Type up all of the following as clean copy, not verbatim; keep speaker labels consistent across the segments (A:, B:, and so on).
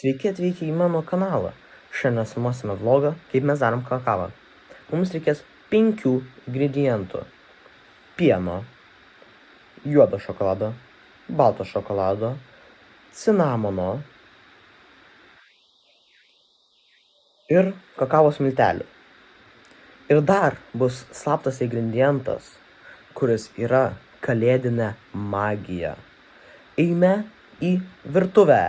A: Sveiki atvykę į mano kanalą. Šiandien filmuosime vlogą, kaip mes darom kakavą. Mums reikės 5 ingredientų. Pieno, juodo šokolado, balto šokolado, cinamono ir kakavos miltelių. Ir dar bus slaptas ingredientas, kuris yra kalėdinė magija. Eime į virtuvę.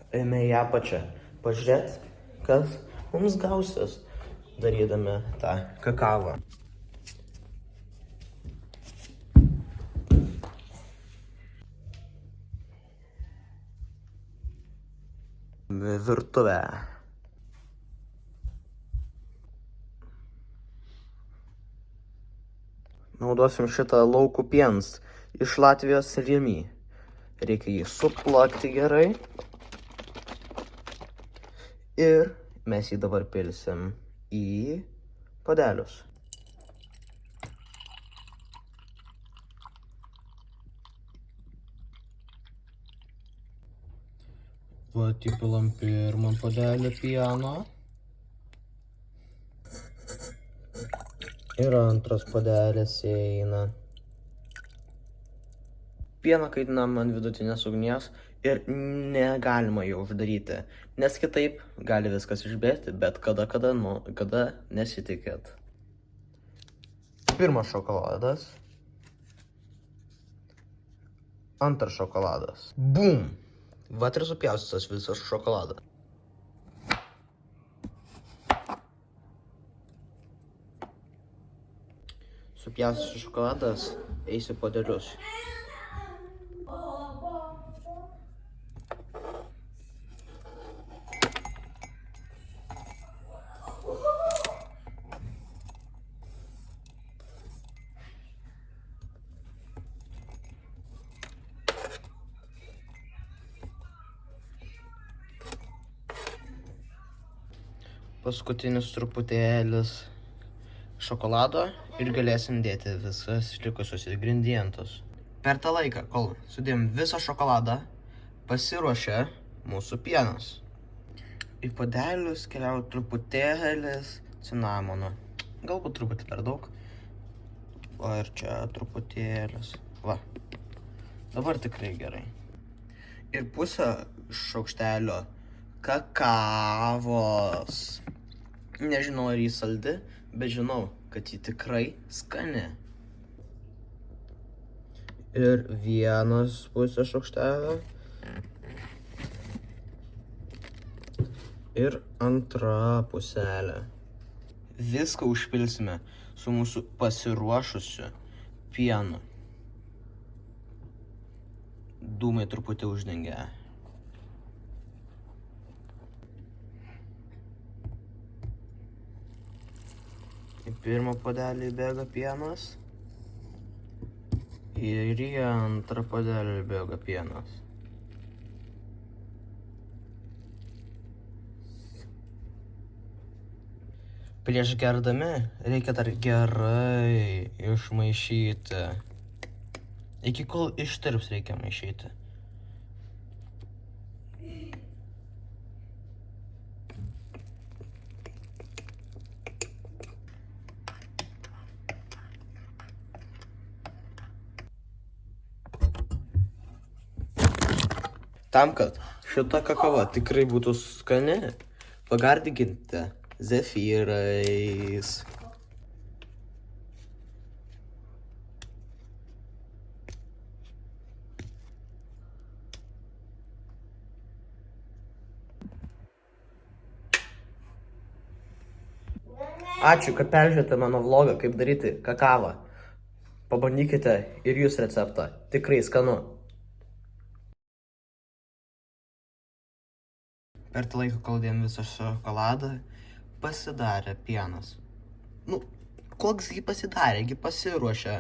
A: Eime į apačią, pažiūrėt, kas mums gausis, darydami tą kakavą. Virtuvę. Naudosim šitą laukų piens iš Latvijos Rimi. Reikia jį suplakti gerai. Ir mes jį dabar pilsim į puodelius. Vat įpilam pirmą puodelį pieno. Ir antras puodelis eina. Pieną kaitinam ant vidutinės ugnies ir negalima jo uždaryti, nes kitaip gali viskas išbėgti, bet kada nesitikėt. Pirmas šokoladas. Antras šokoladas. Bum! Vat ir supjaustytas visas šokoladas. Supjaustytas šokoladas eis į puodelius. Paskutinis truputėlis šokolado ir galėsim dėti visas likusius ingredientus. Per tą laiką, kol sudėjom visą šokoladą, pasiruošė mūsų pienas. Į puodelius keliauja truputėlis cinamono. Galbūt truputį per daug. O ir čia truputėlis. Va. Dabar tikrai gerai. Ir pusę šaukštelio kakavos. Nežinau, ar jį saldi, bet žinau, kad jį tikrai skani. Ir vienas pusė šaukštelio. Ir antra puselė. Viską užpilsime su mūsų pasiruošusiu pienu. Dūmai truputį uždengia. Į pirmą puodelį bėga pienas. Ir į antrą puodelį bėga pienas. Prieš gerdami reikia dar gerai išmaišyti. Iki kol ištirps reikia maišyti. Tam, kad šita kakava tikrai būtų skani, pagardinkite zefyrais. Ačiū, kad peržiūrėjote mano vlogą, kaip daryti kakavą. Pabandykite ir jūs receptą. Tikrai skanu. Per tą laiką, kol dėjom visą šokoladą, pasidarė pienas. Koks gi pasidarė, gi pasiruošė.